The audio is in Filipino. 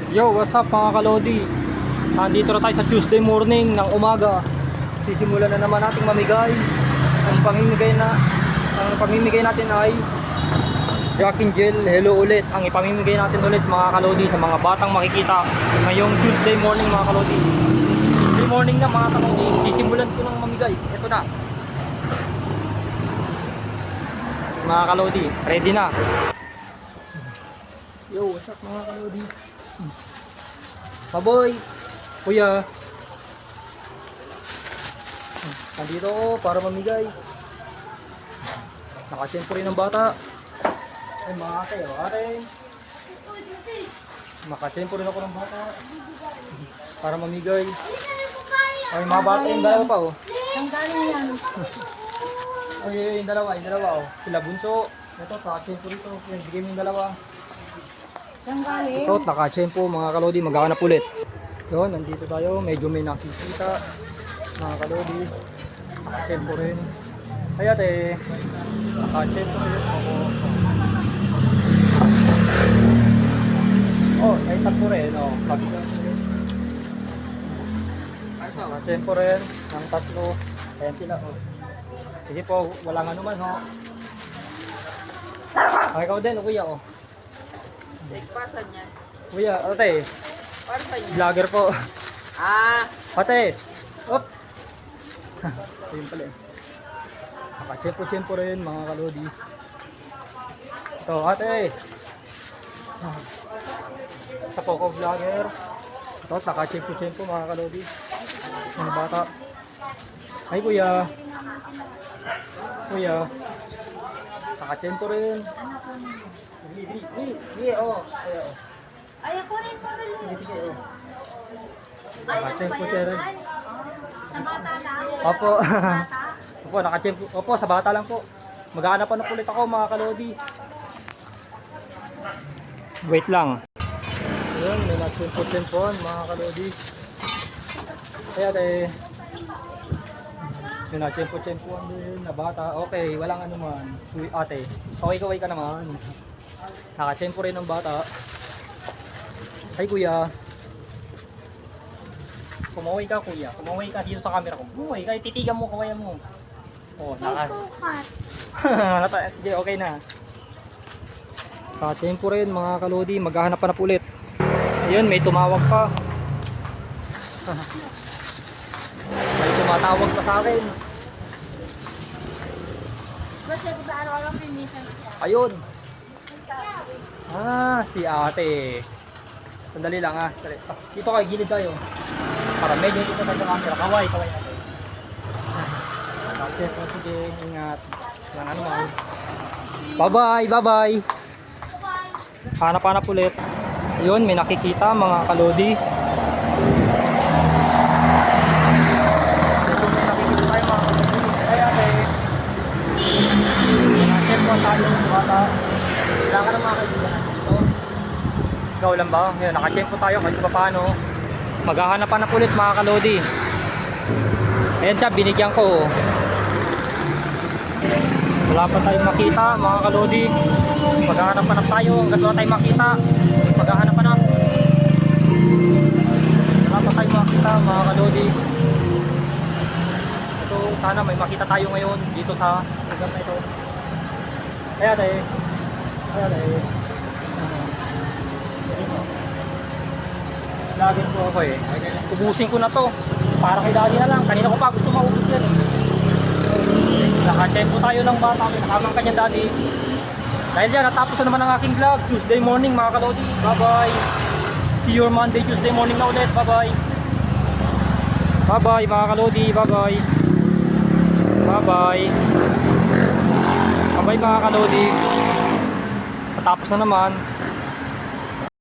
Yo, what's up mga kalodi? Nandito na tayo sa Tuesday morning ng umaga. Sisimulan na naman nating mamigay. Ang pamimigay natin ay Jack and Jill, hello ulit. Ang ipamimigay natin ulit mga kalodi sa mga batang makikita ngayong Tuesday morning mga kalodi. Tuesday morning na mga kalodi. Sisimulan ko ng mamigay. Ito na. Mga kalodi, ready na. Yo, what's up mga kalodi? Paboy, kuya. Nandito ako para mamigay. Nakachempo rin ng bata. Ay mga ate, ate. Nakachempo rin ako ng bata. Para mamigay. Ay mga bata yung dalawa pa oh. Ang galing yan. Ay yung dalawa oh. Sila bunso. Ito, nakachempo rito. Bigay mo yung dalawa. Ang galing. Ito, nakachempo mga kalodi. Maghahanap ulit. Yun, nandito tayo. Medyo may nakikita. Mga kalodi. Nakachempo rin. Ay ate. Nakachempo rin ako. Oh, ay takbo rin. Oh, nakachempo rin. Ang tatlo. Ayan sila. Oh. Sige po, walang anuman ho. Ay, ikaw din, kuya oh. Pasan niya. Kuya, ate. Pasan niya. Vlogger po. Ah, Ate! Op! Ayun pala eh. Nakachempo-chempo rin mga kalodi. Ito, ate! Sa Poco Vlogger. Ito, nakachempo-chempo mga kalodi. Mga bata. Ay kuya! Kuya! Nakachempo rin. Sige, oh. ay ako rin pa rin. Sige, oh. Ay, ano ba Nakachempo yan? rin. Sa bata lang? Opo. Opo, nakachempo. Opo, sa bata lang po. Maghahanap na ulit ako mga kalodi. Wait lang. Ayun, may nakachempo-chempoan mga kalodi. Kaya may nakachempo-chempoan din na bata. Okay, walang ano man. Uy, ate, kaway-kaway ka naman. Nakachempo rin ng bata. Ay kuya. Kumaway ka kuya. Kumaway ka dito sa camera ko. Kumaway ka, titigan mo, kawayan mo. Oh, sige, okay na. Ka-tempo rin mga kalodi, maghahanap pa na ulit. Ayun, may tumawag pa. May tumatawag pa sa akin. Basta kung saan ako lang pinisan siya. Ayun. Ah, si ate. Sandali lang ah. Dito kayo, gilid tayo. Para medyo dito tayo sa camera. Kaway natin. Okay, sige, ingat. Yan ano man. Bye-bye. Hanap ulit. Yun, may nakikita mga kalodi. Ito may nakikita tayo mga kalodi. Ay ate. Nakachempo po tayo ng bata. Kailangan ng mga kaibigan natin dito. Ikaw lang ba? Ngayon, nakachempo tayo kahit pa paano. Maghahanap na ulit mga kalodi. Ayan siya, binigyan ko. Wala pa tayong makita mga kalodi. Maghahanap tayo hanggang wala tayong makita. Maghahanap na. Wala pa tayong makita mga kalodi. Ito, sana may makita tayo ngayon dito sa lugar na ito. Ayan tayo. Lagin ko ako eh. Ubusin ko na to. Para kay daddy na lang. Kanina ko pa gusto maubos yan eh. Nakachempo tayo ng bata. Nakamang kanyang daddy. Dahil dyan, natapos na naman ang aking vlog. Tuesday morning mga kalodi. Bye bye. See you Monday, Tuesday morning na ulit. Bye bye. Bye bye mga kalodi. Bye bye. Bye bye. Bye bye mga kalodi. Natapos na naman.